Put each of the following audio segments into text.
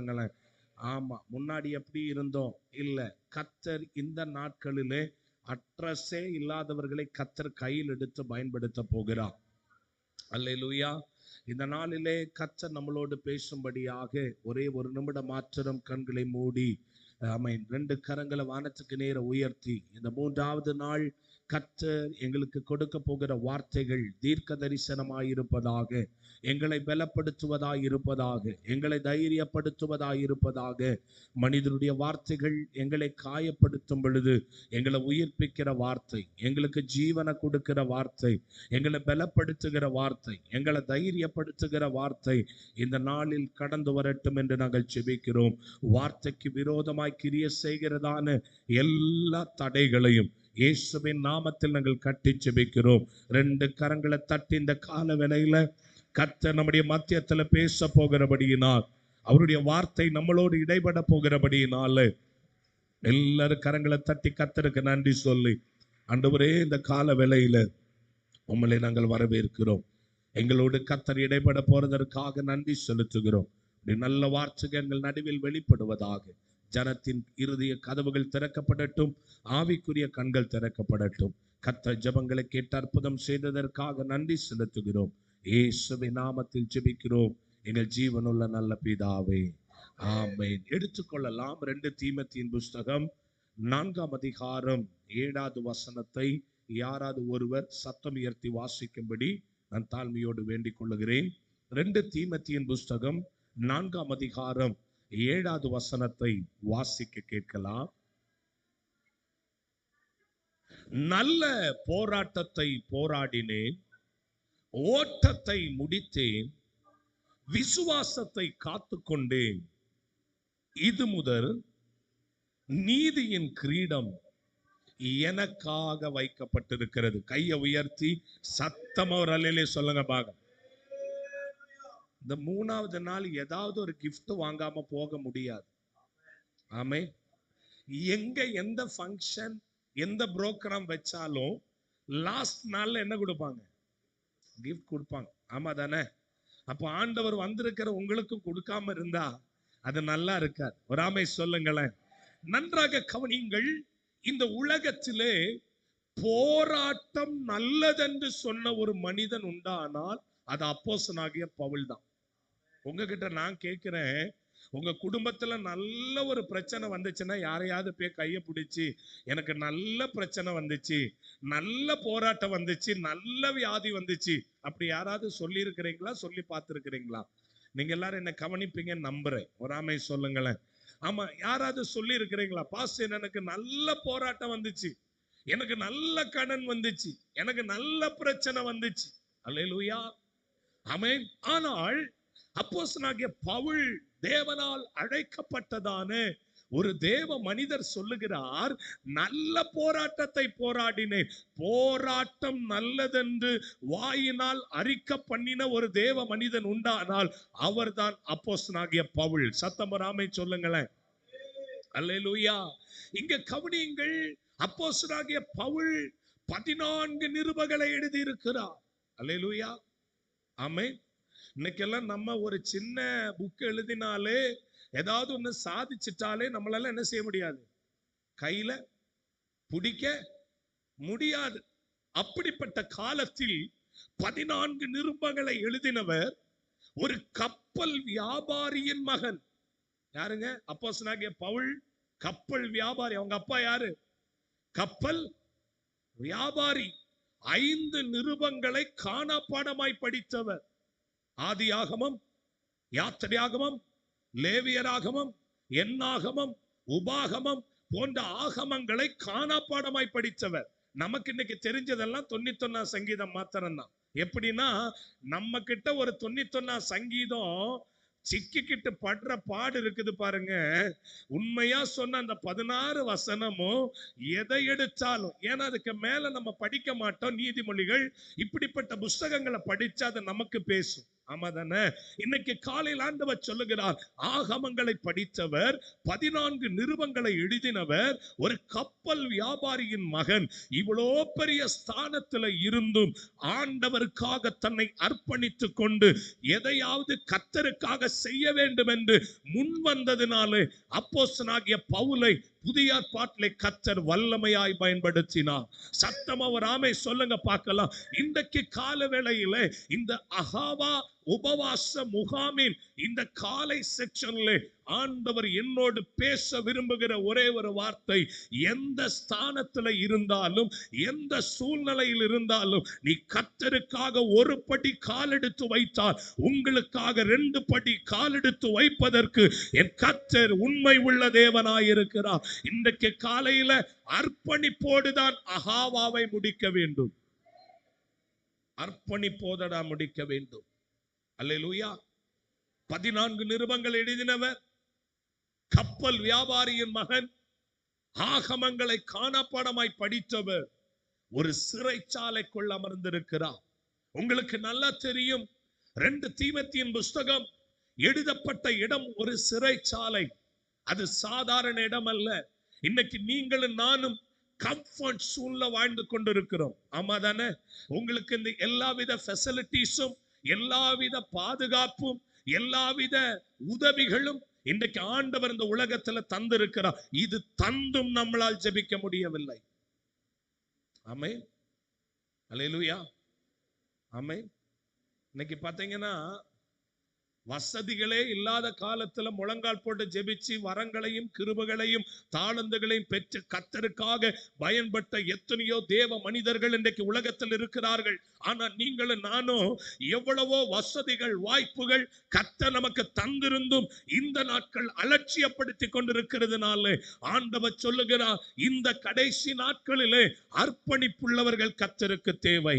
சொல்லுங்களேன். ஆமா, முன்னாடி எப்படி இருந்தோம் இல்ல. கர்த்தர் இந்த நாட்களிலே அட்ரஸே இல்லாதவர்களை கர்த்தர் கையில் எடுத்து பயன்படுத்த போகிறார். அல்லேலூயா. இந்த நாளிலே கர்த்தர் நம்மளோடு பேசும்படியாக ஒரே ஒரு நிமிடம் மாத்திரம் கண்களை மூடி, ஆமென், 2 கரங்களை வானத்துக்கு நேர உயர்த்தி, இந்த 3வது நாள் கர்த்தர் எங்களுக்கு கொடுக்க போகிற வார்த்தைகள் தீர்க்க தரிசனமாயிருப்பதாக, எங்களை பலப்படுத்துவதாயிருப்பதாக, எங்களை தைரியப்படுத்துவதாயிருப்பதாக. மனிதனுடைய வார்த்தைகள் எங்களை காயப்படுத்தும் பொழுது எங்களை உயிர்ப்பிக்கிற வார்த்தை, எங்களுக்கு ஜீவனை கொடுக்கிற வார்த்தை, எங்களை பலப்படுத்துகிற வார்த்தை, எங்களை தைரியப்படுத்துகிற வார்த்தை இந்த நாளில் கடந்து வரட்டும் என்று நாங்கள் ஜெபிக்கிறோம். வார்த்தைக்கு விரோதமாய் கிரியை செய்கிறதான எல்லா தடைகளையும் இயேசுவின் நாமத்தில் நாங்கள் கட்டி ஜெபிக்கிறோம். 2 கரங்களை தட்டி இந்த கால வேளையில கர்த்தர் நம்முடைய மத்தியத்துல பேச போகிறபடியினால், அவருடைய வார்த்தை நம்மளோடு இடைபட போகிறபடியினால எல்லாரும் கரங்களை தட்டி கர்த்தருக்கு நன்றி சொல்லி, ஆண்டவரே இந்த கால வேளையில உம்மை நாங்கள் வரவேற்கிறோம். எங்களோடு கர்த்தர் இடைபட போறதற்காக நன்றி செலுத்துகிறோம். நல்ல வார்த்தைகள் எங்கள் நடுவில் வெளிப்படுவதாக. ஜனத்தின் இருதய கதவுகள் திறக்கப்படட்டும், ஆவிக்குரிய கண்கள் திறக்கப்படட்டும். கர்த்தர் ஜெபங்களை கேட்டு அற்புதம் செய்ததற்காக நன்றி செலுத்துகிறோம். இயேசுவின் நாமத்தில் ஜெபிக்கிறோம் எங்கள் ஜீவனுள்ள நல்ல பிதாவே, ஆமென். எடுத்துக்கொள்ளலாம். 2 தீமோத்தேயுவின் புஸ்தகம் 4ஆம் அதிகாரம் 7வது வசனத்தை யாராவது ஒருவர் சத்தம் உயர்த்தி வாசிக்கும்படி நான் தாழ்மையோடு வேண்டிக் கொள்ளுகிறேன். 2 தீமோத்தேயுவின் புஸ்தகம் 4ஆம் அதிகாரம் 7வது வசனத்தை வாசிக்க கேட்கலாம். நல்ல போராட்டத்தை போராடினேன், ஓட்டத்தை முடித்தேன், விசுவாசத்தை காத்துக்கொண்டேன். இது முதல் நீதியின் கிரீடம் எனக்காக வைக்கப்பட்டிருக்கிறது. கையை உயர்த்தி சத்தமா ஒரு அல்லேலூயா சொல்லுங்க பாங்க. இந்த 3வது நாள் ஏதாவது ஒரு gift வாங்காம போக முடியாது. ஆமே. எங்க எந்த ஃபங்க்ஷன் எந்த புரோகிராம் வச்சாலும் லாஸ்ட் நாள்ல என்ன கொடுப்பாங்க? gift கொடுப்பாங்க. ஆமா தானே? அப்ப ஆண்டவர் வந்திருக்கிற உங்களுக்கும் கொடுக்காம இருந்தா அது நல்லா இருக்காது. ஒரு ஆமை சொல்லுங்களேன். நன்றாக கவனியுங்கள். இந்த உலகத்திலே போராட்டம் நல்லதென்று சொன்ன ஒரு மனிதன் உண்டானால் அது அப்போஸ்தலனாகிய பவுல் தான். உங்ககிட்ட நான் கேட்கிறேன், உங்க குடும்பத்துல நல்ல ஒரு பிரச்சனை வந்துச்சுன்னா யாரையாவது போய் கையை பிடிச்சி எனக்கு நல்ல பிரச்சனை வந்துச்சு, நல்ல போராட்டம் வந்துச்சு, நல்ல வியாதி வந்துச்சு அப்படி யாராவது சொல்லி இருக்கிறீங்களா? சொல்லி பார்த்துருக்கிறீங்களா? நீங்க எல்லாரும் என்ன கவனிப்பீங்கன்னு நம்புறேன். ஒரு ஆமை சொல்லுங்களேன். ஆமா, யாராவது சொல்லி இருக்கிறீங்களா? பாஸ்டர் எனக்கு நல்ல போராட்டம் வந்துச்சு, எனக்கு நல்ல கடன் வந்துச்சு, எனக்கு நல்ல பிரச்சனை வந்துச்சு. அல்லேலூயா, ஆமென். ஆனால் அப்போஸ்தலனாகிய பவுல் தேவனால் அழைக்கப்பட்டதான ஒரு தேவ மனிதர் சொல்லுகிறார், நல்ல போராட்டத்தை போராடினேன். போராட்டம் நல்லதென்று வாயினால் அறிக்கை பண்ணின ஒரு தேவ மனிதன் உண்டானால் அவர்தான் அப்போஸ்தலனாகிய பவுல். சத்தம் வராமை சொல்லுங்களேன். அல்லேலூயா. இங்க கவனியுங்கள். அப்போஸ்தலனாகிய பவுல் 14 நிருபங்களை எழுதி இருக்கிறார். அல்லேலூயா, ஆமென். இன்னைக்கெல்லாம் நம்ம ஒரு சின்ன புக் எழுதினாலே, ஏதாவது ஒன்று சாதிச்சிட்டாலே நம்மளால என்ன செய்ய முடியாது? கையில பிடிக்க முடியாது. அப்படிப்பட்ட காலத்தில் 14 நிருபங்களை எழுதினவர் ஒரு கப்பல் வியாபாரியின் மகன். யாருங்க? அப்போஸ்தலனாகிய பவுல் கப்பல் வியாபாரி. அவங்க அப்பா யாரு? கப்பல் வியாபாரி. 5 நிருபங்களை காணாப்பாடமாய் படித்தவர். ஆதியாகமம், யாத்திரையாகமம், லேவியராகமம், எண்ணாகமம், உபாகமம் போன்ற ஆகமங்களை காணாப்பாடமாய் படித்தவர். நமக்கு இன்னைக்கு தெரிஞ்சதெல்லாம் 91 சங்கீதம் மாத்திரம்தான். எப்படின்னா, நம்ம கிட்ட ஒரு 91 சங்கீதம் சிக்கிக்கிட்டு படுற பாடு இருக்குது பாருங்க. உண்மையா சொன்ன அந்த 16 வசனமும் எதை எடுத்தாலும், ஏன்னா அதுக்கு மேல நம்ம படிக்க மாட்டோம். நீதிமொழிகள் இப்படிப்பட்ட புஸ்தகங்களை படிச்சா அது நமக்கு பேசும். ஆமா தானே? இன்னைக்கு காலையில் ஆண்டவர் சொல்லுகிறார், ஆகமங்களை படித்தவர், 14 நிருபங்களை எழுதினவர், ஒரு கப்பல் வியாபாரியின் மகன், இவ்வளோ பெரிய ஸ்தானத்துல இருந்தும் ஆண்டவருக்காக தன்னை அர்ப்பணித்துக் கொண்டு எதையாவது கர்த்தருக்காக செய்ய வேண்டும் என்று முன் வந்ததினாலே அப்போஸ்தலனாகிய பவுலை புதிய ஏற்பாட்டிலே கர்த்தர் வல்லமையாய் பயன்படுத்தினார். சத்தம் அவர் ஆமை சொல்லுங்க பார்க்கலாம். இன்றைக்கு கால வேளையிலே இந்த அகாவா உபவாச முகாமின் இந்த காலை செக்ஷன்ல ஆண்டவர் என்னோடு பேச விரும்புகிற ஒரே ஒரு வார்த்தை, எந்த ஸ்தானத்துல இருந்தாலும், எந்த சூழ்நிலையில் இருந்தாலும், நீ கர்த்தருக்காக ஒரு படி காலெடுத்து வைத்தால் உங்களுக்காக 2 படி காலெடுத்து வைப்பதற்கு என் கர்த்தர் உண்மை உள்ள தேவனாயிருக்கிறார். இன்றைக்கு காலையில அர்ப்பணிப்போடுதான் அகாவாவை முடிக்க வேண்டும். அர்ப்பணிப்போதடா முடிக்க வேண்டும். அல்லேலூயா. 14 நிருபங்கள் எழுதினவர், கப்பல் வியாபாரியின் மகன், ஆகமங்களை காணப்படமாய் படித்தவர், ஒரு சிறைச்சாலைக்குள் அமர்ந்திருக்கிறார். உங்களுக்கு நல்லா தெரியும், 2 தீமோத்தேயுவின் புஸ்தகம் எழுதப்பட்ட இடம் ஒரு சிறைச்சாலை. அது சாதாரண இடம் அல்ல. இன்னைக்கு நீங்களும் நானும் கம்ஃபர்ட் சூழ்ல வாழ்ந்து கொண்டிருக்கிறோம். ஆமா தானே? உங்களுக்கு இந்த எல்லாவித ஃபெசிலிட்டிஸும், எல்லாவித பாதுகாப்பும், எல்லாவித உதவிகளும் இன்றைக்கு ஆண்டவர் இந்த உலகத்துல தந்திருக்கிறார். இது தந்தும் நம்மளால் ஜெபிக்க முடியவில்லை. ஆமென். அல்லேலூயா. ஆமென். இன்னைக்கு பாத்தீங்கன்னா வசதிகளே இல்லாத காலத்துல முழங்கால் போட்டு ஜெபிச்சு வரங்களையும் கிருபைகளையும் தாளந்துகளையும் பெற்று கர்த்தருக்காக பயன்பட்ட எத்தனையோ தேவ மனிதர்கள் இன்றைக்கு உலகத்தில் இருக்கிறார்கள். ஆனா நீங்களும் நானும் எவ்வளவோ வசதிகள் வாய்ப்புகள் கர்த்தர் நமக்கு தந்திருந்தும் இந்த நாட்கள் அலட்சியப்படுத்தி கொண்டிருக்கிறதுனால ஆண்டவர் சொல்லுகிறார், இந்த கடைசி நாட்களிலே அர்ப்பணிப்புள்ளவர்கள் கர்த்தருக்கு தேவை.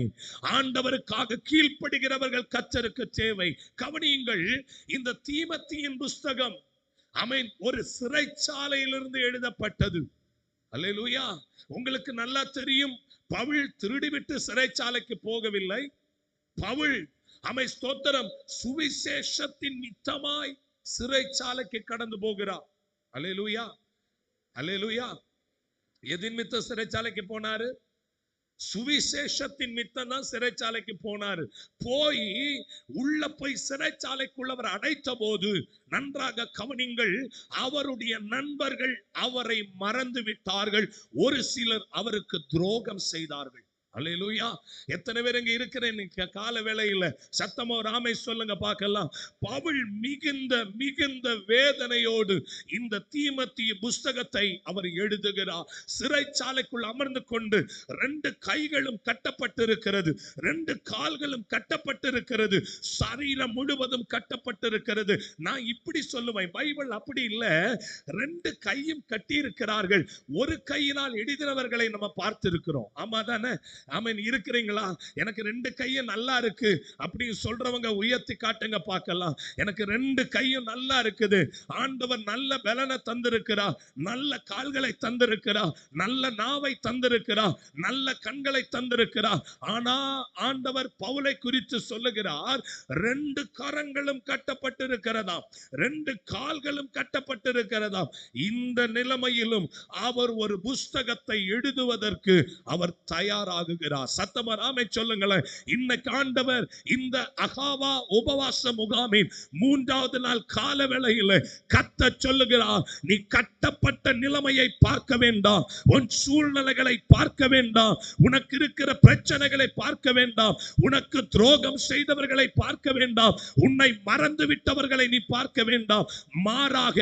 ஆண்டவருக்காக கீழ்ப்படுகிறவர்கள் கர்த்தருக்கு தேவை. கவனியுங்கள், இந்த தீமோத்தேயுவின் புஸ்தகம் ஆமென் ஒரு சிறைச்சாலையிலிருந்து எழுதப்பட்டது. அல்லேலூயா. உங்களுக்கு நல்லா தெரியும், பவுல் திருடிவிட்டு சிறைச்சாலைக்கு போகவில்லை. பவுல் ஆமென் ஸ்தோத்திரம் சுவிசேஷத்தின் நிமித்தமாய் சிறைச்சாலைக்கு கடந்து போகிறார். அல்லேலூயா. அல்லேலூயா. எதின் நிமித்தம் சிறைச்சாலைக்கு போனாரு? சுவிசேஷத்தின் நிமித்தம் தான் சிறைச்சாலைக்கு போனாரு. உள்ள போய் சிறைச்சாலைக்குள்ளவர் அடைத்த போது நன்றாக கவனிங்கள், அவருடைய நண்பர்கள் அவரை மறந்து விட்டார்கள். ஒரு சிலர் அவருக்கு துரோகம் செய்தார்கள். அல்லேலூயா. எத்தனை பேர் இங்க இருக்கிற கால வேளையில சத்தமா ஒரு ஆமை சொல்லுங்க பார்க்கலாம். பவுல் மிகுந்த மிகுந்த வேதனையோடு இந்த தீமோத்தேயு புஸ்தகத்தை அவர் எழுதுகிறார். சிறைச்சாலைக்குள் அமர்ந்து கொண்டு 2 கைகளும் கட்டப்பட்டிருக்கிறது, 2 கால்களும் கட்டப்பட்டிருக்கிறது, சரீரம் முழுவதும் கட்டப்பட்டிருக்கிறது. நான் இப்படி சொல்லுவேன், பைபிள் அப்படி இல்ல. 2 கையும் கட்டி இருக்கிறார்கள். ஒரு கையினால் எழுதினவர்களை நம்ம பார்த்திருக்கிறோம். ஆமா தானே? ஆமென். இருக்கிறீங்களா? எனக்கு 2 கையும் நல்லா இருக்கு அப்படி சொல்றவங்க உயர்த்தி காட்டுங்க பார்க்கலாம். எனக்கு 2 கையும் நல்லா இருக்குது. ஆண்டவர் நல்ல பலனை தந்திருக்கிறார், நல்ல கால்களை தந்திருக்கிறார், நல்ல நாவை தந்திருக்கிறார், நல்ல கண்களை தந்திருக்கிறார். ஆனா ஆண்டவர் பவுலை குறித்து சொல்லுகிறார், 2 கரங்களும் கட்டப்பட்டிருக்கிறதாம், 2 கால்களும் கட்டப்பட்டிருக்கிறதாம். இந்த நிலைமையிலும் அவர் ஒரு புஸ்தகத்தை எழுதுவதற்கு அவர் தயாராக சத்தமர் ஆமை சொல்லுங்களேன். இன்னைக்கு ஆண்டவர் இந்த அகாவா உபவாச முகாமின் 3வது நாள் கால வேளையில் கர்த்தர் சொல்லுகிறார், நீ கட்டப்பட்ட நிலைமையை பார்க்க வேண்டாம், உன் சூழ்நிலைகளை பார்க்க வேண்டாம், உனக்கு இருக்கிற பிரச்சனைகளை பார்க்க வேண்டாம், உனக்கு துரோகம் செய்தவர்களை பார்க்க வேண்டாம், உன்னை மறந்து விட்டவர்களை நீ பார்க்க வேண்டாம். மாறாக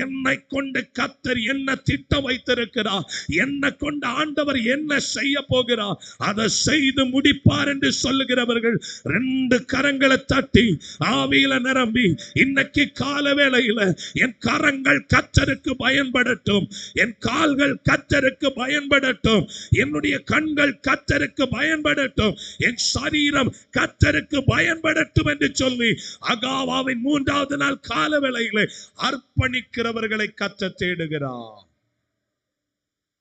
என்னை கொண்டு கர்த்தர் என்ன திட்டம் வைத்திருக்கிறார், என்னை கொண்டு ஆண்டவர் என்ன செய்ய போகிறார், அதை செய்து முடிப்பார் என்று சொல்லுகிறவர்கள் 2 கரங்களை தட்டி ஆவியில நிரம்பி இன்னைக்கு கால வேளையில என் கரங்கள் கர்த்தருக்கு பயன்படட்டும், என் கால்கள் கர்த்தருக்கு பயன்படட்டும், என்னுடைய கண்கள் கர்த்தருக்கு பயன்படட்டும், என் சரீரம் கர்த்தருக்கு பயன்படட்டும் என்று சொல்லி அகாவாவின் 3வது நாள் கால வேளையில அர்ப்பணிக்கிறவர்களை கர்த்தர் தேடுகிறார்.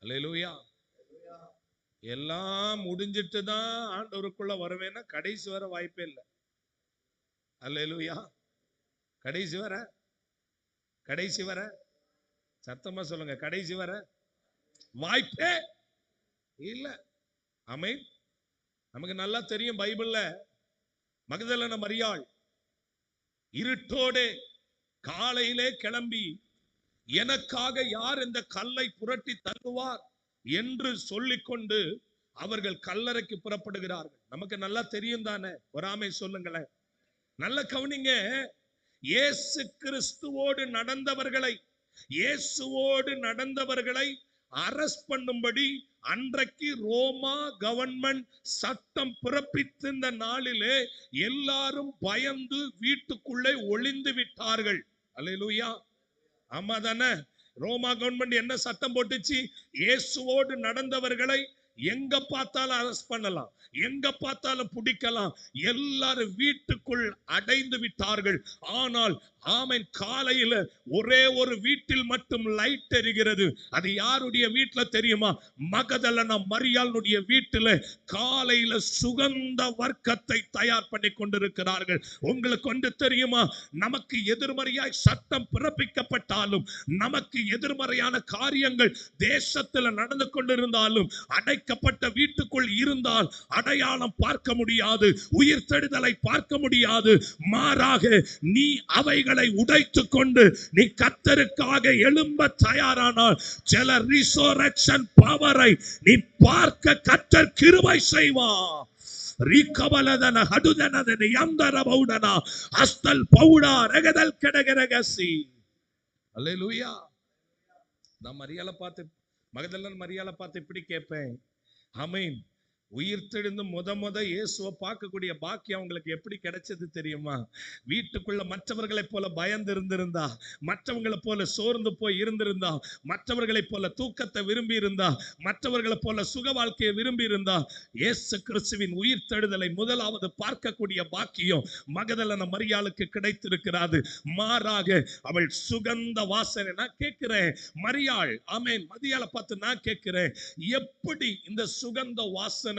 அல்லேலூயா. எல்லாம் முடிஞ்சிட்டு தான் ஆண்டவருக்குள்ள வருவேன்னா கடைசி வர வாய்ப்பே இல்லை. அல்லேலூயா. கடைசி வர, கடைசி வர, சத்தமா சொல்லுங்க, கடைசி வர வாய்ப்பே இல்ல. ஆமென். நமக்கு நல்லா தெரியும் பைபிள்ல மகதலேனா மரியாள் இருட்டோடு காலையிலே கிளம்பி எனக்காக யார் இந்த கல்லை புரட்டி தள்ளுவார் என்று சொல்லிக்கொண்டு அவர்கள் கல்லறைக்கு புறப்படுகிறார்கள். நமக்கு நல்லா தெரியும் தானே? ஒரு ஆமை சொல்லுங்களேன். நல்ல கவனிங்க. இயேசு கிறிஸ்துவோடு நடந்தவர்களை அரெஸ்ட் பண்ணும்படி அன்றைக்கு ரோமா கவர்மெண்ட் சட்டம் பிறப்பித்த நாளிலே எல்லாரும் பயந்து வீட்டுக்குள்ளே ஒளிந்து விட்டார்கள். அல்லேலூயா. ஆமா தானே? ரோமா கவர்மெண்ட் என்ன சட்டம் போட்டுச்சு? இயேசுவோடு நடந்தவர்களை எங்க பார்த்தாலும் அரெஸ்ட் பண்ணலாம், எங்க பார்த்தாலும் பிடிக்கலாம். எல்லாரும் வீட்டுக்குள் அடைந்து விட்டார்கள். ஆனால் ஆமென், காலையில ஒரே ஒரு வீட்டில் மட்டும் லைட் எரிகிறது. அது யாருடைய வீட்டுல தெரியுமா? மகதலேனா மரியாளுடைய வீட்டில் காலையில சுகந்த வர்க்கத்தை தயார் பண்ணி கொண்டிருக்கிறார்கள். உங்களுக்கு ஒன்று தெரியுமா? நமக்கு எதிர்மறையாய் சட்டம் பிறப்பிக்கப்பட்டாலும், நமக்கு எதிர்மறையான காரியங்கள் தேசத்தில் நடந்து கொண்டிருந்தாலும், அடைக்கப்பட்ட வீட்டுக்குள் இருந்தால் அடையாளம் பார்க்க முடியாது, உயிர்த்தெழுதலை பார்க்க முடியாது. மாறாக நீ அவைகளை உடைத்துக் கொண்டு நீ கர்த்தருக்காக எழும்ப தயாரானால் சில ரிசர்ரெக்ஷன் பவரை நீ பார்க்க கர்த்தர் கிருபை செய்வார். ரிகபலதன ஹடுதனதன யந்தரபௌடனா அஸ்தல் பௌடா ரகதல் கடகரகசி. அல்லேலூயா. நான் மரியாளை பார்த்து, மகதலேனா மரியாளை பார்த்து இப்படி கேட்பேன். ஆமென். உயிர்த்தெழுந்து முத இயேசுவை பார்க்கக்கூடிய பாக்கியம் அவங்களுக்கு எப்படி கிடைச்சது தெரியுமா? வீட்டுக்குள்ள மற்றவர்களை போல பயந்து இருந்திருந்தா, மற்றவங்களை போல சோர்ந்து போய் இருந்திருந்தா, மற்றவர்களை போல தூக்கத்தை விரும்பி இருந்தா, மற்றவர்களை போல சுக வாழ்க்கையை விரும்பி இருந்தா, இயேசு கிறிஸ்துவின் உயிர்த்தெழுதலை முதலாவது பார்க்கக்கூடிய பாக்கியம் மகதலேனா மரியாளுக்கு கிடைத்திருக்கிறது. மாறாக அவள் சுகந்த வாசனை. நான் கேட்கிறேன், மரியாள், ஆமென், மரியாளை பார்த்து நான் கேட்கிறேன், எப்படி இந்த சுகந்த வாசனை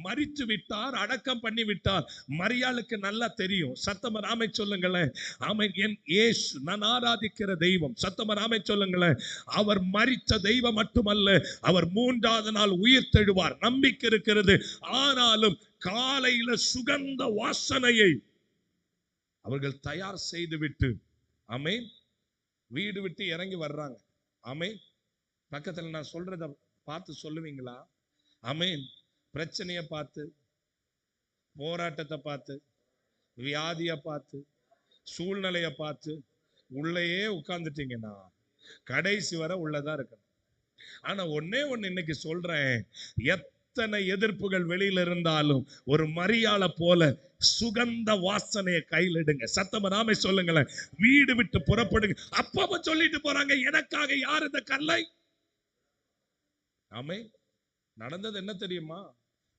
மரித்து விட்டார், அடக்கம் பண்ணி விட்டார்? மரியாளுக்கு நல்லா தெரியும். சத்தமா ஆமென் சொல்லுங்களேன். ஆமென். என் இயேசு, நான் ஆராதிக்கிற தெய்வம், சத்தமா ஆமென் சொல்லுங்களேன். அவர் மரித்த தெய்வம் மட்டுமல்ல, அவர் மூன்றாவது நாள் உயிர் தெழுவார், நம்பிக்கை இருக்கிறது. ஆனாலும் காலையில சுகந்த வாசனையை அவர்கள் தயார் செய்து விட்டு, ஆமென், வீடு விட்டு இறங்கி வர்றாங்க. ஆமென். பக்கத்துல நான் சொல்றத பார்த்து சொல்லுவீங்களா? ஆமென். பிரச்சனையை பார்த்து, போராட்டத்தை பார்த்து, வியாதியை பார்த்து, சூழ்நிலையை பார்த்து உள்ளேயே உட்கார்ந்துட்டீங்கன்னா கடைசி வரை உள்ளதா இருக்கணும். ஆனா ஒன்னே ஒன்னு இன்னைக்கு சொல்றேன், எத்தனை எதிர்ப்புகள் வெளியில இருந்தாலும் ஒரு மரியாளை போல சுகந்த வாசனையை கையில் எடுங்க. சத்தமா நாமே சொல்லுங்களேன். வீடு விட்டு புறப்படுங்க. அப்பா சொல்லிட்டு போறாங்க, எனக்காக யார் இந்த கல்லை? ஆமே. நடந்தது என்ன தெரியுமா?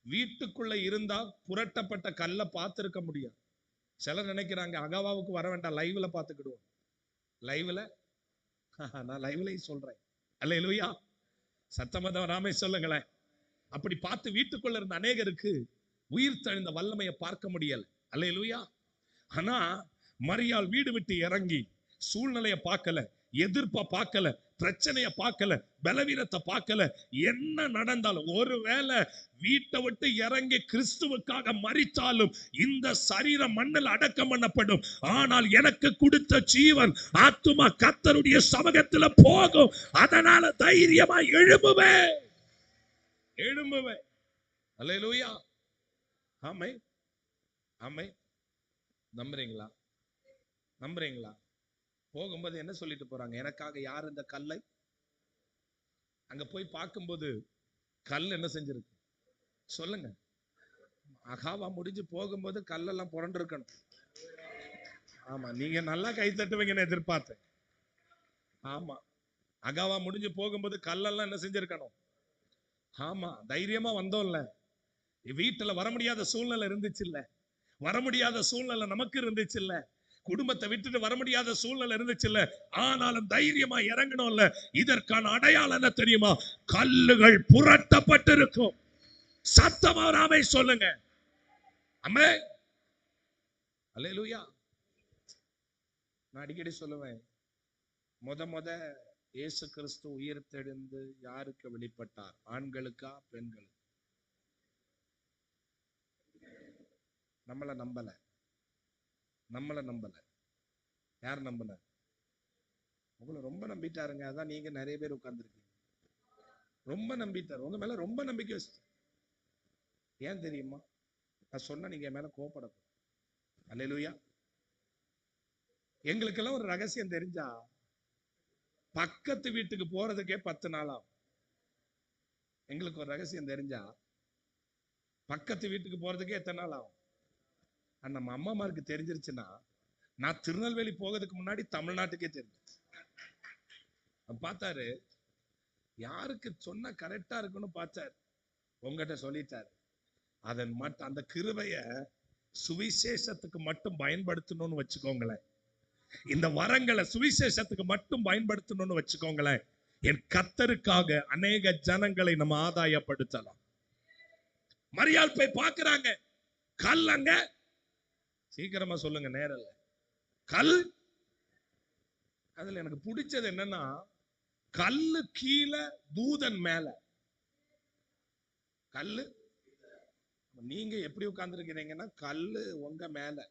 வீட்டுக்குள்ள இருந்தா புரட்டப்பட்ட கல்லை பார்த்திருக்க முடியாது. சிலர் நினைக்கிறாங்க அகாவாவுக்கு வர வேண்டாம், லைவ்ல பார்த்துக்கிடுவோம். லைவ்ல நான் லைவ்லயும் சொல்றேன். அல்லேலூயா. சத்தமதம் ராமே சொல்லுங்களேன். அப்படி பார்த்து வீட்டுக்குள்ள இருந்த அநேகருக்கு உயிர் தெழுந்த வல்லமையை பார்க்க முடியல. அல்லேலூயா. ஆனா மரியாள் வீடு விட்டு இறங்கி சூழ்நிலையை பார்க்கல, எதிர்ப்பை பார்க்கல, பிரச்சனையை பார்க்கல, பலவீனத்தை பார்க்கல. என்ன நடந்தாலும், ஒருவேளை வீட்டை விட்டு இறங்கி கிறிஸ்துவுக்காக மரித்தாலும் இந்த சரீரம் மண்ணில் அடக்கம் பண்ணப்படும். ஆனால் எனக்கு கொடுத்த ஜீவன் ஆத்துமா கர்த்தருடைய சமூகத்தில் போகும். அதனால தைரியமா எழும்புவேன். அல்லேலூயா. ஆமை. ஆமை. நம்புறீங்களா? போகும்போது என்ன சொல்லிட்டு போறாங்க? எனக்காக யார் இந்த கல்லை? அங்க போய் பார்க்கும்போது கல் என்ன செஞ்சிருக்கு சொல்லுங்க? அகாவா முடிஞ்சு போகும்போது கல்லெல்லாம் புரண்டு இருக்கணும். ஆமா, நீங்க நல்லா கை தட்டுவீங்கன்னு எதிர்பார்த்தேன். ஆமா, அகாவா முடிஞ்சு போகும்போது கல்லெல்லாம் என்ன செஞ்சிருக்கணும்? ஆமா, தைரியமா வந்தோம்ல. வீட்டுல வர முடியாத சூழ்நிலை இருந்துச்சு இல்ல, வர முடியாத சூழ்நிலை நமக்கு இருந்துச்சு இல்ல, குடும்பத்தை விட்டுட்டு வர முடியாத சூழ்நிலை இருந்துச்சு இல்ல, ஆனாலும் தைரியமா இறங்கணும்ல. இதற்கான அடையாளம் என்ன தெரியுமா? கல்லுகள் புரட்டப்பட்டிருக்கும். சத்தமா ராமே சொல்லுங்க. ஆமென். அல்லேலூயா. நான் அடிக்கடி சொல்லுவேன், முத இயேசு கிறிஸ்து உயிர் தெழுந்து யாருக்கு வெளிப்பட்டார்? ஆண்களுக்கா பெண்களுக்கு? நம்மள நம்பல. யார் நம்பல? உங்களை ரொம்ப நம்பிட்டாருங்க. அதான் நீங்க நிறைய பேர் உட்கார்ந்துருக்கீங்க. ரொம்ப நம்பிட்டார், உங்க மேல ரொம்ப நம்பிக்கை வச்சு. ஏன் தெரியுமா? நான் சொன்னா நீங்க மேல கோபப்படக்கூடாது. அல்லேலூயா. எங்களுக்கெல்லாம் ஒரு ரகசியம் தெரிஞ்சா பக்கத்து வீட்டுக்கு போறதுக்கே 10 நாள் ஆகும். எங்களுக்கு ஒரு ரகசியம் தெரிஞ்சா பக்கத்து வீட்டுக்கு போறதுக்கே எத்தனை நாள் ஆகும்? நம்ம அம்மாமாருக்கு தெரிஞ்சிருச்சுன்னா, நான் திருநெல்வேலி போகிறதுக்கு முன்னாடி தமிழ்நாட்டுக்கே தெரிஞ்சிருச்சு. பார்த்தாரு, யாருக்கு சொன்ன கரெக்டா இருக்குன்னு பார்த்தாரு, உங்ககிட்ட சொல்லிட்டாரு. அதன் மட்டும் அந்த கிருபைய சுவிசேஷத்துக்கு மட்டும் பயன்படுத்தணும்னு வச்சுக்கோங்களேன். இந்த வரங்களை சுவிசேஷத்துக்கு மட்டும் பயன்படுத்தணும்னு வச்சுக்கோங்களேன். என் கர்த்தருக்காக அநேக ஜனங்களை நம்ம ஆதாயப்படுத்தலாம். மரியாள் போய் பார்க்கிறாங்க, கல் அங்க, சீக்கிரமா சொல்லுங்க, நேரல கல். அதுல எனக்கு பிடிச்சது என்னன்னா, கல்லு கீழே, தூதன் மேல. கல்லு நீங்க எப்படி உட்கார்ந்து இருக்கிறீங்கன்னா, கல்லு உங்க மேல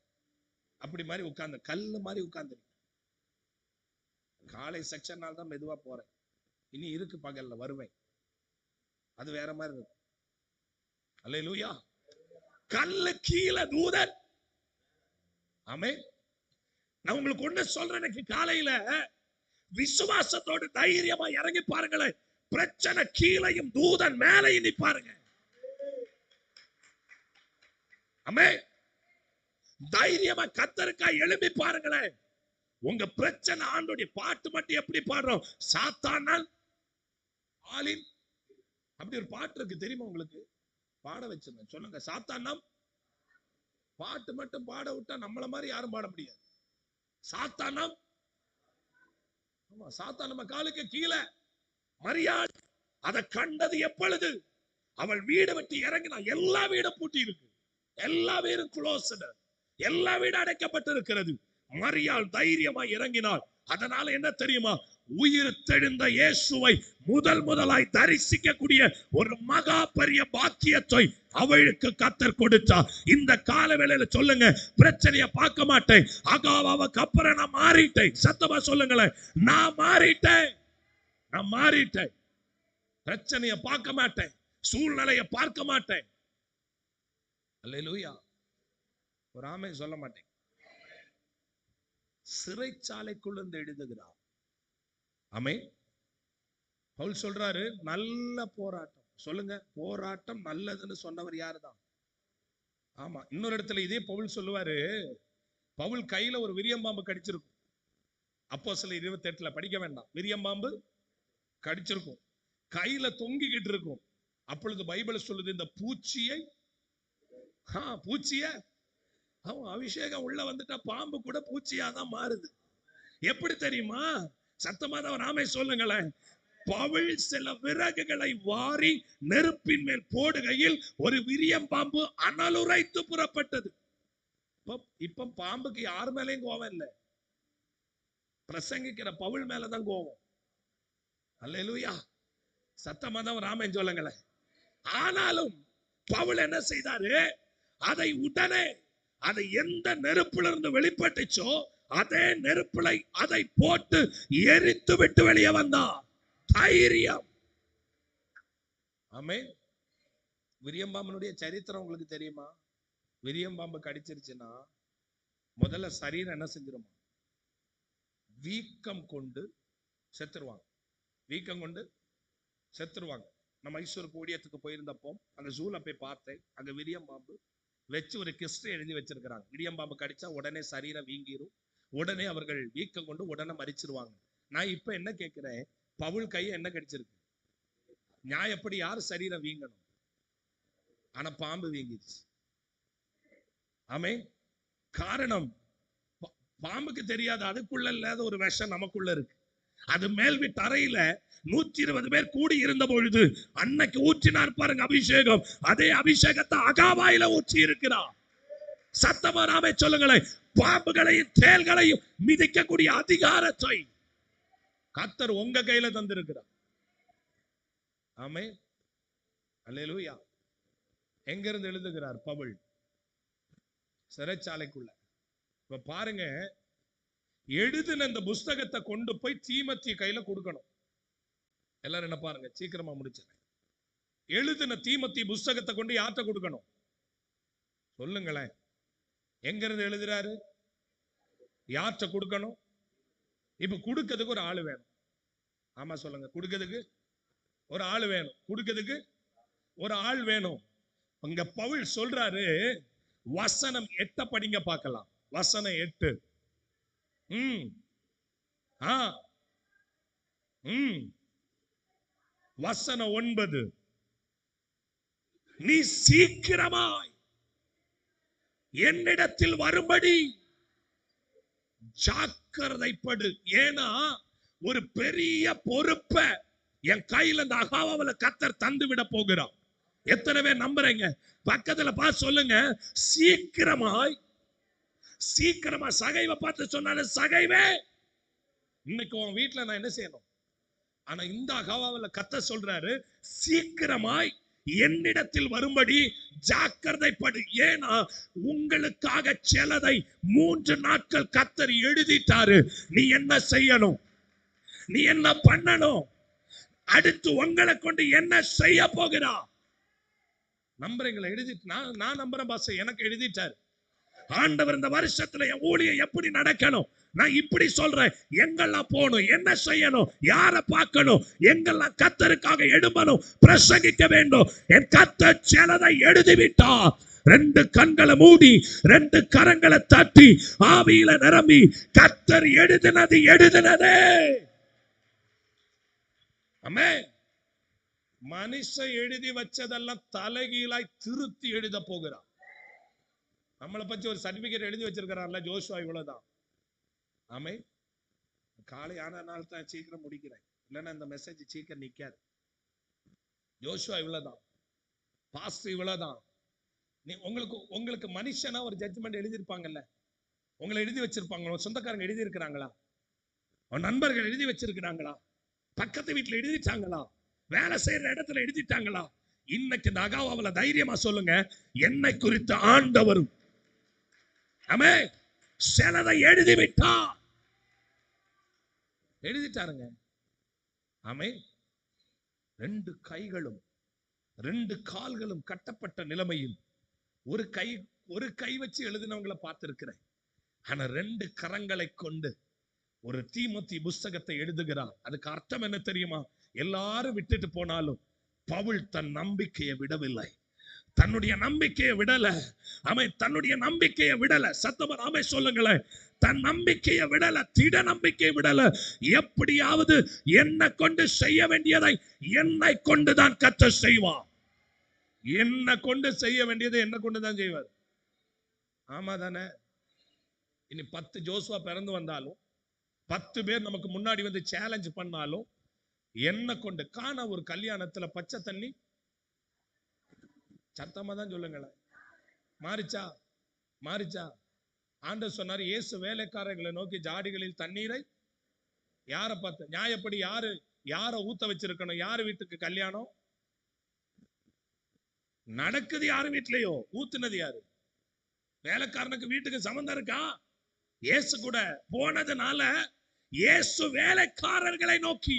அப்படி மாதிரி உட்கார்ந்து, கல்லு மாதிரி உட்கார்ந்து. காலை செக்ஷனால் தான் மெதுவா போறேன். இனி இருக்கு, பகல்ல வருவேன், அது வேற மாதிரி இருக்கும். அல்லேலூயா. கல்லு கீழே, தூதன். ஆமென். நான் உங்களுக்கு ஒண்ணு சொல்றேன், எனக்கு காலையில விசுவாசத்தோடு தைரியமா இறங்கி பாருங்களேன். பிரச்சனை கீழையும் தூதன் மேலையும் நிப்பாருங்க. ஆமென். தைரியமா கர்த்தருக்காய் எழும்பி பாருங்களேன். உங்க பிரச்சனை ஆண்டோடைய பாட்டு மட்டும் எப்படி பாடுறோம்? சாத்தானால் ஆலின், அப்படி ஒரு பாட்டு இருக்கு, தெரியுமா உங்களுக்கு? பாட வச்சிருந்தேன், சொல்லுங்க. சாத்தானம் பாட்டு மட்டும் பாட விட்டா நம்மள மாதிரி யாரும் பாட முடியாது. சாத்தானம், சாத்தான் நம்ம காலுக்கு கீழே. மரியாள் அதை கண்டது எப்பொழுது? அவள் வீடு விட்டு இறங்கினா. எல்லா வீடும் பூட்டி இருக்கு, எல்லா வீடும் க்ளோஸ்ட், எல்லா வீடும் அடைக்கப்பட்டு இருக்கிறது. மரியாள் தைரியமா இறங்கினாள். அதனால என்ன தெரியுமா? உயிர் தெழுந்த இயேசுவை முதலாய் தரிசிக்கக்கூடிய ஒரு மகா பெரிய பாக்கியத்தை அவளுக்கு கர்த்தர் கொடுத்தார். இந்த கால வேளையில சொல்லுங்க, பிரச்சனைய பார்க்க மாட்டேன், அகாவாவுக்கு அப்புறம் நான் மாறிட்டேன். சத்தமா சொல்லுங்களேன், நான் மாறிட்டேன். பிரச்சனைய பார்க்க மாட்டேன், சூழ்நிலைய பார்க்க மாட்டேன். அல்லேலூயா. ஒரு ஆமென் சொல்ல மாட்டேன். சிறைச்சாலைக்குள்ள இருந்து எழுதுகிறார். ஆமென். பவுல் சொல்றாரு, நல்ல போராட்டம். சொல்லுங்க, போராட்டம் நல்லதுன்னு சொன்னவர் யாருதான்? ஆமா. இன்னொரு இடத்துல இதே பவுல் சொல்லுவாரு, பவுல் கையில ஒரு விரியம்பாம்பு கடிச்சிருக்கும். அப்போஸ்தலர் 28 படிக்க வேண்டாம். விரியம்பாம்பு கடிச்சிருக்கும், கையில தொங்கிக்கிட்டு இருக்கும். அப்பொழுது பைபிள் சொல்லுது, இந்த பூச்சியை அபிஷேகம் உள்ள வந்துட்டா பாம்பு கூட பூச்சியா தான் மாறுது. எப்படி தெரியுமா? சத்தமா தான் நாமே சொல்லுங்களேன். பவுல் சில விறகுகளை வாரி நெருப்பின் மேல் போடுகையில் ஒரு விரியம் பாம்பு அனலுரைத்து புறப்பட்டது. இப்ப பாம்புக்கு யார் மேலேயும் கோவம் இல்லை, பிரசங்கிக்கிற பவுல் மேலதான் கோவம். அல்லேலூயா. சத்தமா தான் ராமன் சொல்லுங்களேன். ஆனாலும் பவுல் என்ன செய்தாரு? அதை உடனே, அதை எந்த நெருப்புல இருந்து வெளிப்பட்டுச்சோ அதே நெருப்புலை அதை போட்டு எரித்து விட்டு வெளியே வந்தார். தைரியம். ஆமென். விரியம்பாம்பனுடைய சரித்திரம் உங்களுக்கு தெரியுமா? விரியம்பாம்பு கடிச்சிருச்சுன்னா முதல்ல சரீரம் என்ன செஞ்சிருமா? வீக்கம் கொண்டு செத்துருவாங்க. நம்ம மைசூர் கோடியத்துக்கு போயிருந்தப்போ அங்க ஜூல போய் பார்த்தேன். அங்க விரியம்பாம்பு வச்சு ஒரு கிறிஸ்து எழுதி வச்சிருக்கிறாங்க. விரியம்பாம்பு கடிச்சா உடனே சரீரம் வீங்கிரும், உடனே அவர்கள் வீக்கம் கொண்டு உடனே மரிச்சிருவாங்க. நான் இப்ப என்ன கேட்கிறேன், பவுல் கையை என்ன கடிச்சிருக்கு? நியாயப்படி யார் சரீரம் வீங்கணும்? ஆனா பாம்பு வீங்கிருச்சு. ஆமென். காரணம், பாம்புக்கு தெரியாது அதுக்குள்ள இல்லாத ஒரு விஷம் நமக்குள்ள இருக்கு. அது மேல்வி தரையில 120 பேர் கூடி இருந்த பொழுது அன்னைக்கு ஊற்றினார் பாருங்க அபிஷேகம். அதே அபிஷேகத்தை அகாவாயில ஊற்றி இருக்கிறார். சத்தமா நாமே சொல்லுங்களேன். பாம்புகளையும் தேள்களையும் மிதிக்கக்கூடிய அதிகாரத்தை கர்த்தர் உங்க கையில தந்திருக்கிறார். ஆமென். அல்லேலூயா. எங்க இருந்து எழுதுகிறார் பவுல்? சிறைச்சாலைக்குள்ள. இப்ப பாருங்க, எழுதின இந்த புஸ்தகத்தை கொண்டு போய் தீமோத்தேயு கையில கொடுக்கணும். எல்லாரும் என்ன பாருங்க, சீக்கிரமா முடிச்சேன். எழுதின தீமோத்தேயு புஸ்தகத்தை கொண்டு யார்கிட்ட கொடுக்கணும் சொல்லுங்களேன்? எங்க இருந்து எழுதுறாரு? யார்கிட்ட கொடுக்கணும்? இப்ப கொடுக்கிறதுக்கு ஒரு ஆளு வேணும். ஆமா சொல்லுங்க. கொடுக்கிறதுக்கு ஒரு ஆள் வேணும். கொடுக்கிறதுக்கு ஒரு ஆள் வேணும். அங்க பவுல் சொல்றாரு, வசனம் 8 படிங்க பார்க்கலாம். வசனம் 8. வசனம் 9. நீ சீக்கிரமாய் என்னிடத்தில் வரும்படி ஜாக்கிரதைப்படு. ஏன்னா ஒரு பெரிய பொறுப்பை என் கையில இந்த அகாவாவுல கர்த்தர் தந்து விட போகிறார். எத்தனை பேர் நம்புறீங்க? பக்கத்துல பார்த்து சொல்லுங்க, சீக்கிரமாய். சீக்கிரமா. சகைவை பார்த்து சொன்னாலும் சகைவே, இன்னைக்கு உன் வீட்டுல நான் என்ன செய்யணும்? ஆனா இந்த அகாவாவுல கர்த்தர் சொல்றாரு, சீக்கிரமாய் என்னிடத்தில் வரும்படி ஜாக்கிரதைப்படு. ஏன்னா உங்களுக்காக சிலதை 3 நாட்கள் கர்த்தர் எழுதிட்டாரு. நீ என்ன செய்யணும்? நீ என்ன பண்ணணும்? அடுத்து உங்களை கொண்டு என்ன செய்ய போகிறா? நம்புறீங்களா? எழுதிட்டு நான் நம்புறேன் பாஸ், எனக்கு எழுதிட்டாரு ஆண்டவர். இந்த வருஷத்துல என் ஊழியம் எப்படி நடக்கணும், நான் இப்படி சொல்றேன். எங்கெல்லாம் போகணும், என்ன செய்யணும், யாரை பார்க்கணும், எங்கெல்லாம் கர்த்தருக்காக எழும்பணும், பிரசங்கிக்க வேண்டும். என் கர்த்தர் சிலதை எழுதிவிட்டா. 2 கண்களை மூடி 2 கரங்களை தட்டி ஆவியில நிரம்பி கர்த்தர் எழுதினதே. ஆமென். மனுஷன் எழுதி வச்சதெல்லாம் தலைகீழாய் திருத்தி எழுத போகிறான். நம்மளை பத்தி ஒரு சர்டிபிகேட் எழுதி வச்சிருக்கிறார்ல, ஜோஷுவா இவ்வளவுதான். ஆமென். காலை ஆன நாள் தான் சீக்கிரம் முடிக்கிறேன், இல்லைன்னா இந்த மெசேஜ் சீக்கிரம் நிக்காது. ஜோஷுவா இவ்வளவுதான், பாஸ்டர் இவ்வளவுதான். உங்களுக்கு மனுஷனா ஒரு ஜட்ஜ்மெண்ட் எழுதியிருப்பாங்கல்ல, உங்களை எழுதி வச்சிருப்பாங்க. சொந்தக்காரங்க எழுதி இருக்கிறாங்களா? நண்பர்கள் எழுதி வச்சிருக்கிறாங்களா? பக்கத்து வீட்டுல எழுதிட்டாங்களா? வேலை செய்யற இடத்துல எழுதிட்டாங்களா? இன்னைக்கு இந்த அகாவாவுல தைரியமா சொல்லுங்க, என்னை குறித்த ஆண்டவரும் ஆமென் சிலதை எழுதிவிட்டா. எழுதிட்டாருங்க. ஆமென். 2 கைகளும் 2 கால்களும் கட்டப்பட்ட நிலைமையில் ஒரு கை வச்சு எழுதினவங்களை பார்த்திருக்கிறேன். ஆனா 2 கரங்களை கொண்டு ஒரு தீமோத்தேயு புஸ்தகத்தை எழுதுகிறார். அதுக்கு அர்த்தம் என்ன தெரியுமா? எல்லாரும் விட்டுட்டு போனாலும் பவுல் தன் நம்பிக்கையை விடவில்லை. தன்னுடைய நம்பிக்கையை விடல. அவன் தன்னுடைய நம்பிக்கையை விடல. சத்தமா ஆமே சொல்லுங்களேன். தன் நம்பிக்கையை விடல, திட நம்பிக்கையை விடல. எப்படியாவது என்னை கொண்டு செய்ய வேண்டியதை என்னை கொண்டுதான் கர்த்தர் செய்வார். என்னை கொண்டு செய்ய வேண்டியதை என்னை கொண்டுதான் செய்வார். ஆமா தானே? இனி 10 ஜோசுவா பிறந்து வந்தாலும் 10 பேர் நமக்கு முன்னாடி வந்து சேலஞ்ச் பண்ணாலும் என்ன கொண்டு காண ஒரு கல்யாணத்துல பச்சை தண்ணி சத்தமா தான் சொல்லுங்களேன், மாறிச்சா? ஆண்டவர் சொன்னார், இயேசு வேலைக்காரர்களை நோக்கி ஜாடிகளில் தண்ணீரை யாரை பார்த்து நியாயப்படி யாரை ஊத்த வச்சிருக்கணும்? யாரு வீட்டுக்கு கல்யாணம் நடக்குது? யாரு வீட்லயோ ஊத்துனது யாரு? வேலைக்காரனுக்கு வீட்டுக்கு சம்பந்தம் இருக்கா? இயேசு கூட போனதுனால இயேசு வேலைக்காரர்களை நோக்கி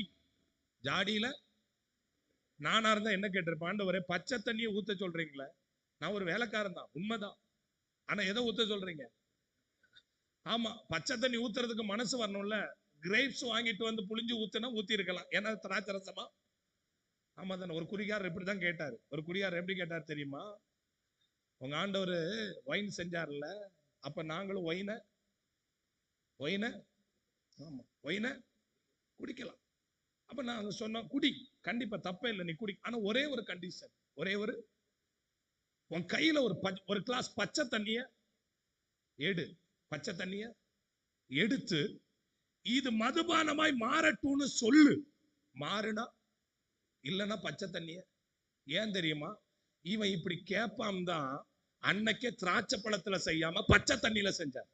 ஜாடியில. நானா இருந்தா என்ன கேட்டிருப்பேன்? ஆண்டவரே பச்சை தண்ணியை ஊத்த சொல்றீங்களே, நான் ஒரு வேலைக்காரன் தான், உண்மைதான். ஆனா எதை ஊத்த சொல்றீங்க? ஆமா, பச்சை தண்ணி ஊத்துறதுக்கு மனசு வரணும்ல. கிரேப்ஸ் வாங்கிட்டு வந்து புளிஞ்சு ஊத்துனா ஊத்தி இருக்கலாம், ஏன்னா திராட்சை ரசமா. ஆமா தானே? ஒரு குடிகாரர் இப்படிதான் கேட்டாரு. ஒரு குடிகாரர் எப்படி கேட்டார் தெரியுமா? உங்க ஆண்டவர் ஒயின் செஞ்சார்ல, அப்ப நாங்களும் ஒயினை குடிக்கலாம். அப்ப நாங்க சொன்னோம், குடி, கண்டிப்பா தப்பே இல்லை, நீ குடி. ஆனா ஒரே ஒரு கண்டிஷன், உன் கையில ஒரு கிளாஸ் பச்சை தண்ணிய எடுத்து இது மதுபானமாய் மாறட்டும்னு சொல்லு. மாறுனா இல்லைன்னா பச்சை தண்ணிய. ஏன் தெரியுமா? இவன் இப்படி கேட்பான் தான் அன்னைக்கே திராட்சை பழத்துல செய்யாம பச்சை தண்ணியில செஞ்சார்.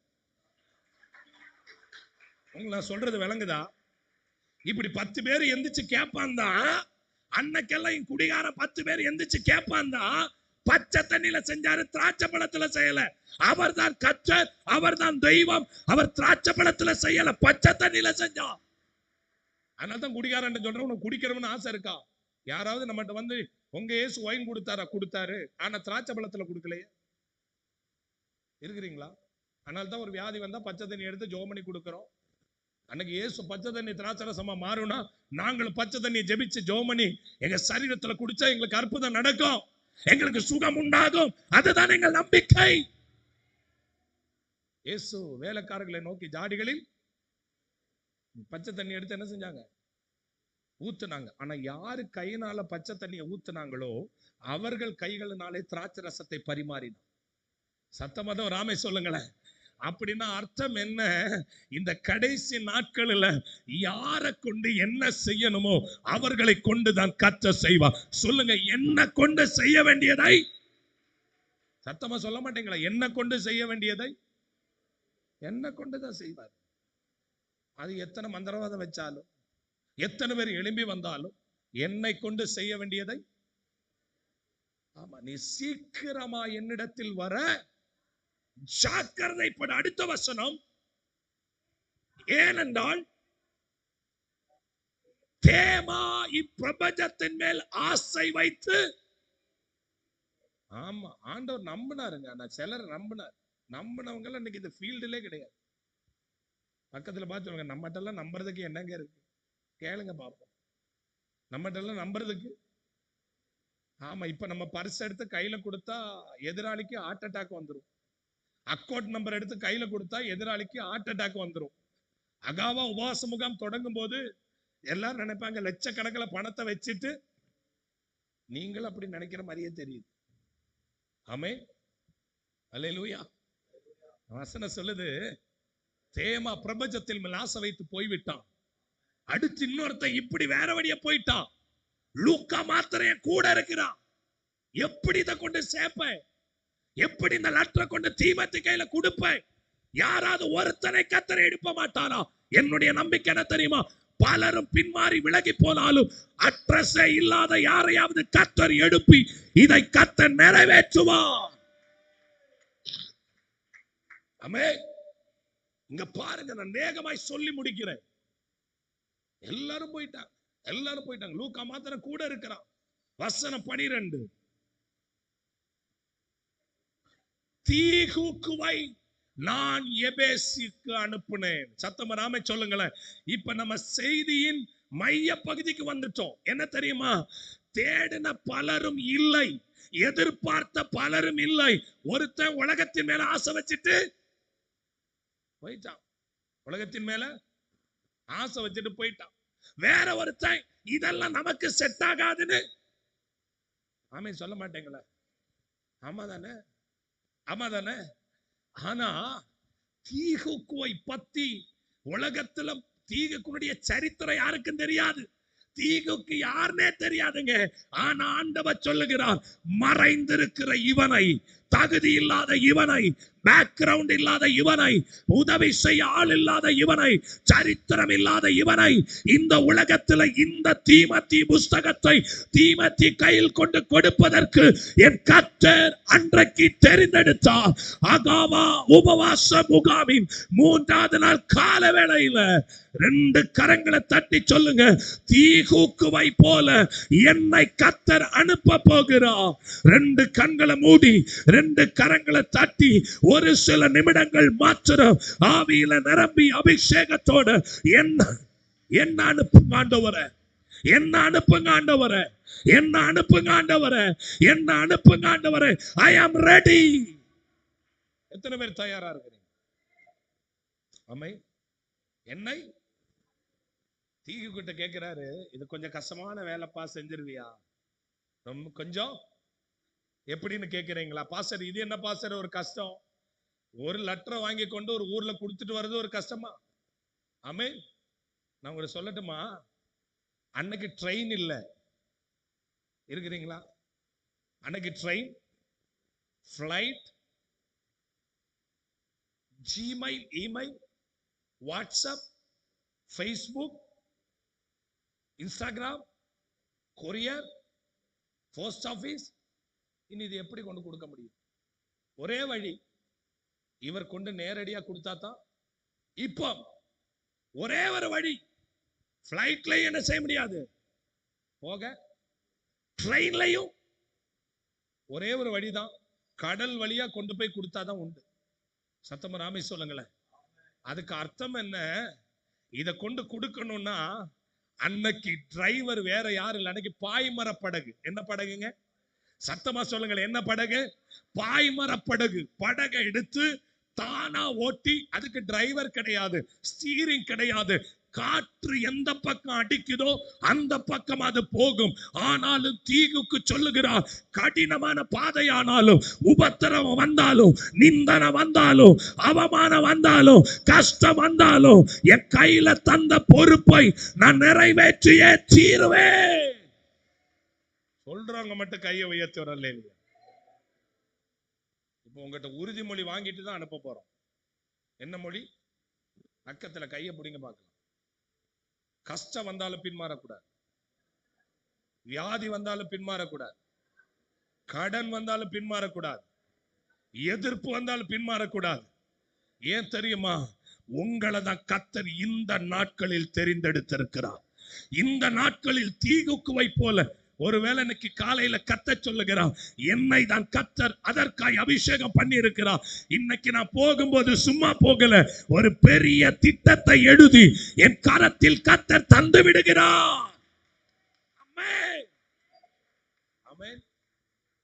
உங்களுக்கு நான் சொல்றது விளங்குதா? இப்படி 10 பேர் எந்திரிச்சு கேட்பான் தான். அன்னைக்கெல்லாம் குடிகார 10 பேர் எந்திரிச்சு கேட்பான் தான். பச்சை தண்ணியில செஞ்சாரு, திராட்சை பழத்துல செய்யல. அவர் தான் கர்த்தர், அவர் தான் தெய்வம். அவர் திராட்சை பழத்துல செய்யல, பச்சை தண்ணியில செஞ்சான். அதனால தான் குடிகாரன் சொல்றேன், உனக்கு குடிக்கிறவன்னு ஆசை இருக்கா? யாராவது நம்மகிட்ட வந்து உங்க இயேசு ஒயின் கொடுத்தாரா? கொடுத்தாரு, ஆனா திராட்சை பழத்துல கொடுக்கலையே. இருக்கிறீங்களா? அதனால தான் ஒரு வியாதி வந்தா பச்சை தண்ணி எடுத்து ஜெபம் பண்ணி கொடுக்கிறோம். அன்னைக்கு இயேசு பச்சை தண்ணி திராட்சை ரசமா மாறுனா, நாங்களும் பச்சை தண்ணியை ஜெபிச்சு ஜெபம் பண்ணி எங்க சரீரத்துல குடிச்சா எங்களுக்கு அற்புதம் நடக்கும், எங்களுக்கு சுகம் உண்டாகும். அதுதான் எங்கள் நம்பிக்கை. இயேசு வேலைக்காரர்களை நோக்கி ஜாடிகளில் பச்சை தண்ணி எடுத்து என்ன செஞ்சாங்க? ஊத்துனாங்க. ஆனா யாரு கையினால பச்சை தண்ணியை ஊத்துனாங்களோ அவர்கள் கைகளினாலே திராட்சை ரசத்தை பரிமாறினார். சத்தமதம் ராமே சொல்லுங்களேன். அப்படின்னா அர்த்தம் என்ன? இந்த கடைசி நாட்களில் யாரை கொண்டு என்ன செய்யணுமோ அவர்களை கொண்டுதான் கர்த்தர் செய்வார். சொல்லுங்க, என்ன கொண்டு செய்ய வேண்டியதை. சத்தமா சொல்ல மாட்டீங்களா? என்ன கொண்டு செய்ய வேண்டியதை என்ன கொண்டுதான் செய்வார். அது எத்தனை மந்திரவாதம் வச்சாலும், எத்தனை பேர் எழும்பி வந்தாலும், என்னை கொண்டு செய்ய வேண்டியதை. ஆமா, நீ சீக்கிரமா என்னிடத்தில் வர ஜாக்கிரதைப்பட. அடுத்த வசனம், ஏனென்றால் தேமா இப்பிரபஞ்சத்தின் மேல் ஆசை வைத்து. ஆமா, ஆண்டவர் நம்பினாருங்க. நான் சிலர் நம்பினவங்க இன்னைக்கு இந்த ஃபீல்டுலே கிடையாது. பக்கத்துல பார்த்து நம்மகிட்ட நம்புறதுக்கு என்னங்க இருக்கு கேளுங்க பாப்போம். நம்மகிட்ட நம்புறதுக்கு. ஆமா, இப்ப நம்ம பர்ஸ் எடுத்து கையில கொடுத்தா எதிராளிக்கு ஹார்ட் அட்டாக் வந்துடும். அக்கௌண்ட் நம்பர் எடுத்து கையில கொடுத்தா எதிராளிக்கு ஹார்ட் அட்டாக் வந்துடும். அகாவா உபவாச முகாம் தொடங்கும் போது எல்லாரும் நினைப்பாங்க லட்சக்கணக்கில் பணத்தை வச்சுட்டு. நீங்கள் அப்படி நினைக்கிற மாதிரியே தெரியுது. ஆமே, அல்லேலூயா. வசனம் சொல்லுது, தேமா பிரபஞ்சத்தில் மேல் ஆசை வைத்து போய்விட்டான். அடுத்து இன்னொருத்தன் இப்படி வேற வழியா போயிட்டான். லூக்கா மாத்திரம் கூட இருக்கிறான். எப்படி இதை கொண்டு சேர்ப்பேன்? எப்படி இந்த லெட்டரை கொண்டு தீமோத்தி கையில கொடுப்பேன்? யாராவது ஒருத்தனை கர்த்தர் எழுப்ப மாட்டாரா? என்னுடைய நம்பிக்கை என்ன தெரியுமா? பலரும் பின்மாறி விலகி போனாலும் அட்ரஸே இல்லாத யாரையாவது கர்த்தர் எழுப்பி இதை கர்த்தர் நிறைவேற்றுவார். ஆமென். இங்க பாருங்க, நான் வேகமாய் சொல்லி முடிக்கிறேன். எல்லாரும் போயிட்டாங்க. லூக்கா மாத்திரம் கூட இருக்கிறான். வசனம் 12, தீகுக்குவை நான் எபேசுக்கு அனுப்புனேன். சத்தமா நாமே சொல்லுங்களேன். இப்ப நம்ம செய்தியின் மைய பகுதிக்கு வந்துட்டோம். என்ன தெரியுமா? தேடின பலரும் இல்லை, எதிர்பார்த்த பலரும் இல்லை. ஒருத்தன் உலகத்தின் மேல ஆசை வச்சுட்டு போயிட்டான். உலகத்தின் மேல ஆசை வச்சுட்டு போயிட்டான். வேற ஒருத்தன் இதெல்லாம் நமக்கு செட் ஆகாதுன்னு ஆமே சொல்ல மாட்டேங்களா? ஆமா தானே? ஆனா தீகுக்குவை பத்தி உலகத்துல தீகுக்குடைய சரித்திரம் யாருக்கும் தெரியாது. தீகுக்கு யாருன்னே தெரியாதுங்க. ஆனா ஆண்டவர் சொல்லுகிறார், மறைந்திருக்கிற இவனை, தகுதி இல்லாத இவனை, பேக்ரவுண்ட் இல்லாத இவனை, உதவி செய்ய ஆள் இல்லாத இவனை, சரித்திரம் இல்லாத இவனை இந்த உலகத்தில் இந்த தீமோத்தி புஸ்தகத்தை தீமோத்தி கையில் கொண்டு கொடுப்பதற்கு என் கர்த்தர் அன்றைக்கு தெரிந்தெடுத்தார். அகாவா உபவாச முகாமின் 3வது நாள் கால வேளையில 2 கரங்களை தட்டி சொல்லுங்க, தீகுக்குவை போல என்னை கர்த்தர் அனுப்ப போகிறார். 2 கண்களை மூடி 2 கரங்களை தட்டி ஒரு சில நிமிடங்கள் மாத்திரம் ஆவியில நிரம்பி அபிஷேகத்தோட என்ன அனுப்புங்க ஆண்டவரே, என்ன அனுப்புங்க ஆண்டவரே, என்ன அனுப்புங்க ஆண்டவரே, என்ன அனுப்புங்க ஆண்டவரே. ஐ ஆம் ரெடி. எத்தனை பேர் தயாரா இருக்கிறீங்க? ஆமை. என்னை தீகு கிட்ட கேட்கிறாரு, இது கொஞ்சம் கஷ்டமான வேலைப்பா, செஞ்சிருவியா? ரொம்ப கொஞ்சம் எப்படின்னு கேட்கிறீங்களா? பாஸ்டர் இது என்ன பாஸ்டர் ஒரு கஷ்டம்? ஒரு லெட்டரை வாங்கி கொண்டு ஒரு ஊர்ல கொடுத்துட்டு வர்றது ஒரு கஷ்டமா? ஆமே. நான் உங்களுக்கு சொல்லட்டுமா, அன்னைக்கு ட்ரெயின் இல்ல. இருக்கிறீங்களா? அன்னைக்கு train flight, Gmail, email, WhatsApp, Facebook, Instagram, courier, post office. இனி இது எப்படி கொண்டு கொடுக்க முடியும்? ஒரே வழி, இவர் கொண்டு நேரடியா கொடுத்தா தான். இப்போ ஒரே ஒரு வழி, பிளைட்ல என்ன செய்ய முடியாது போக, ட்ரெயின்லையும் ஒரே ஒரு வழிதான், கடல் வழியா கொண்டு போய் கொடுத்தாதான் உண்டு. சத்தமா ராமே சொல்லுங்களேன். அதுக்கு அர்த்தம் என்ன? இத கொண்டு கொடுக்கணும்னா அன்னைக்கு டிரைவர் வேற யாரும் இல்லை, அன்னைக்கு பாய்மர படகு. என்ன படகுங்க? சத்தமா சொல்லுங்களேன், என்ன படகு? பாய்மர படகு. படகை எடுத்து தானா ஓட்டி, அதுக்கு டிரைவர் கிடையாது, ஸ்டீரிங் கிடையாது. காற்று எந்த பக்கம் அடிக்குதோ அந்த பக்கம் அது போகும். ஆனாலும் தீகுக்கு சொல்லுகிறார், கடினமான பாதையானாலும், உபத்திரவம் வந்தாலும், நிந்தனை வந்தாலும், அவமானம் வந்தாலும், கஷ்டம் வந்தாலும், என் கையில தந்த பொறுப்பை நான் நிறைவேற்றியே தீருவேன். சொல்றவங்க மட்டும் கையை உயர்த்தி வரல. இப்போ உங்ககிட்ட உறுதிமொழி வாங்கிட்டு தான் அனுப்ப போறோம். என்ன மொழி? பக்கத்துல கையை பிடிங்க பார்க்கலாம். கஷ்டம் வந்தாலும் பின்மாறக்கூடாது, வியாதி வந்தாலும் பின்மாறக்கூடாது, கடன் வந்தாலும் பின்மாறக்கூடாது, எதிர்ப்பு வந்தாலும் பின்மாறக்கூடாது. ஏன் தெரியுமா? உங்களை தான் கர்த்தர் இந்த நாட்களில் தெரிந்தெடுத்திருக்கிறார். இந்த நாட்களில் தீகுக்குவை போல ஒருவேளை இன்னைக்கு காலையில கர்த்தர் சொல்லுகிறார், என்னை தான் கர்த்தர் அதற்காய் அபிஷேகம் பண்ணி இருக்கிறார். இன்னைக்கு நான் போகும்போது சும்மா போகல, ஒரு பெரிய திட்டத்தை எழுதி என் கரத்தில் கர்த்தர் தந்து விடுகிறார். ஆமென், ஆமென்.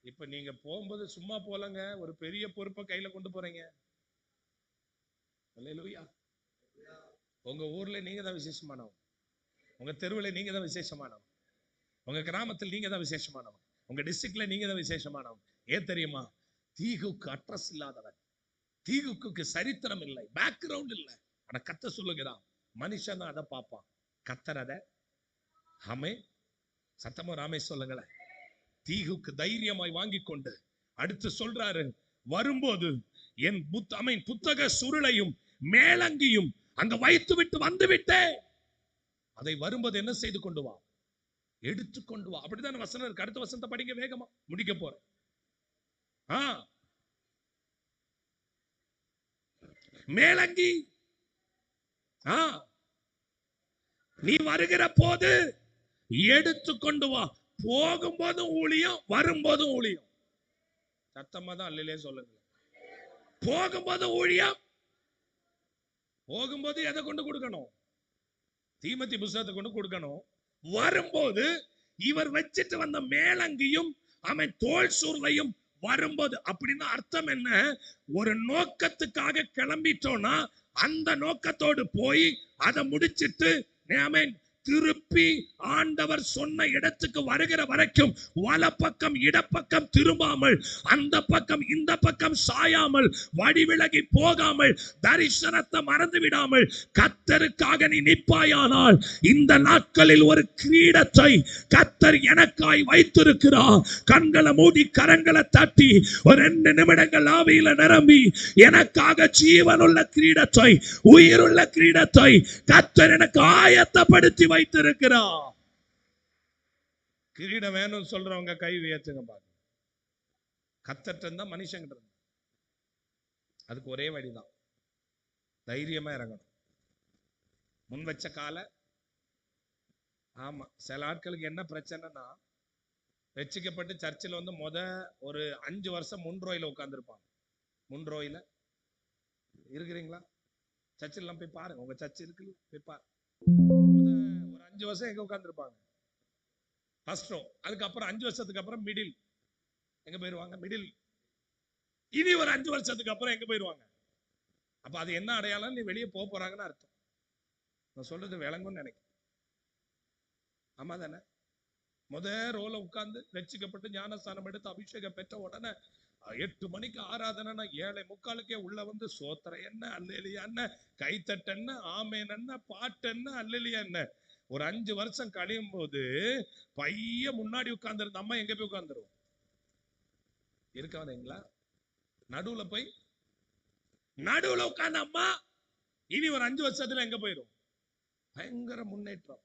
இப்ப நீங்க போகும்போது சும்மா போலங்க, ஒரு பெரிய பொறுப்பை கையில கொண்டு போறீங்க. அல்லேலூயா. உங்க ஊர்ல நீங்க தான் விசேஷமானவங்க, உங்க தெருவில் நீங்க தான் விசேஷமானவங்க, உங்க கிராமத்தில் நீங்க தான் விசேஷமானவங்க, உங்க டிஸ்ட்ரிக்ட்ல நீங்க தான் விசேஷமானவங்க. ஏன் தெரியுமா? தீகுக்கு அட்ரஸ் இல்லாதவன், தீகுக்கு சரித்திரம் இல்லை, பேக்ரவுண்ட் இல்லை. ஆனா கர்த்தர் சொல்லுகிறான், மனுஷன் அதை பார்ப்பான், கர்த்தர் அதை. ஆமே, சத்தமோ ராமே சொல்லுங்களேன். தீகுக்கு தைரியமாய் வாங்கி கொண்டு அடுத்து சொல்றாரு, வரும்போது என் புத்தக சுருளையும் மேலங்கியும் அங்க வைத்து விட்டு வந்து விட்டேன், அதை வரும்போது என்ன செய்து கொண்டு வா, எடுத்துக்கொண்டு வா. அப்படிதான் வசனம் இருக்கு. அடுத்த வசனத்தை படிங்க, வேகமா முடிக்க போறேன். மேலங்கி நீ வருகிற போது எடுத்துக்கொண்டு வா. போகும்போதும் ஊழியம், வரும்போதும் ஊழியம். சத்தமா தான் அல்லையே சொல்லுங்க. போகும்போது ஊழியம், போகும்போது எதை கொண்டு கொடுக்கணும்? தீமோத்தி புத்தகத்தை கொண்டு கொடுக்கணும். வரும்போது இவர் வச்சிட்டு வந்த மேலங்கியும் அவன் தோல் சூர்லையும் வரும்போது, அப்படின்னு அர்த்தம் என்ன? ஒரு நோக்கத்துக்காக கிளம்பிட்டோம்னா அந்த நோக்கத்தோடு போய் அதை முடிச்சிட்டு திருப்பி ஆண்டவர் சொன்ன இடத்துக்கு வருகிற வரைக்கும் வலப்பக்கம் இடப்பக்கம் திரும்பாமல், அந்த பக்கம் இந்த பக்கம் சாயாமல், வழிவிலகி போகாமல், தரிசனத்தை மறந்து விடாமல் கர்த்தருக்காக நீ நிற்பாயானால் இந்த நாட்களில் ஒரு கிரீடத்தை கர்த்தர் எனக்காய் வைத்திருக்கிறார். கண்களை மூடி கரங்களை தட்டி ஒரு 2 நிமிடங்கள் ஆவியில நிரம்பி, எனக்காக ஜீவனுள்ள கிரீடத்தை, உயிருள்ள கிரீடத்தை கர்த்தர் எனக்கு ஆயத்தப்படுத்தி வைத்திருக்கிறார். கிரீடம் வேணும் சொல்றவங்க கை உயர்த்துங்க பாருங்க. கர்த்தர்ட்ட இருந்தா மனுஷங்கிட்ட இருந்தா, அதுக்கு ஒரே வழிதான், தைரியமா இறங்கணும். முன் வச்ச கால. ஆமா, சில ஆட்களுக்கு என்ன பிரச்சனைனா, ரட்சிக்கப்பட்டு சர்ச்சில் வந்து ஒரு 5 வருஷம் முன்ரோயில உட்கார்ந்துருப்பாங்க. முன்ரோயில இருக்கிறீங்களா? சர்ச்சில் எல்லாம் போய் பாருங்க, உங்க சர்ச் இருக்கு, போய் பாருங்க. ஒரு 5 வருஷம் எங்க உட்கார்ந்துருப்பாங்க? First row. அதுக்கப்புறம் 5 வருஷத்துக்கு அப்புறம் மிடில். எங்க போயிருவாங்க? மிடில். இனி ஒரு 5 வருஷத்துக்கு அப்புறம் எங்க போயிருவாங்க? அப்ப அது என்ன அடையாளம்? நீ வெளியே போக போறாங்கன்னு அர்த்தம். நான் சொல்றது விளங்கும்னு நினைக்கிறேன். ஆமா தானே? ரோல உட்கார்ந்து ரட்சிக்கப்பட்டு ஞானஸ்தானம் எடுத்து அபிஷேகம் பெற்ற உடனே 8 மணிக்கு ஆராதனை, 7:45 உள்ள வந்து சோத்திரம் என்ன, அல்லேலியா என்ன, கைத்தட்டு என்ன, ஆமேன் என்ன, பாட்டு என்ன, அல்லேலியா என்ன. ஒரு 5 வருஷம் கழியும் போது பைய முன்னாடி உட்கார்ந்து இருந்த அம்மா எங்க போய் உட்கார்ந்துரும்? இருக்காதுங்களா? நடுவுல போய் நடுவுல உட்கார்ந்த அம்மா இனி ஒரு 5 வருஷத்துல எங்க போயிடும்? பயங்கர முன்னேற்றம்.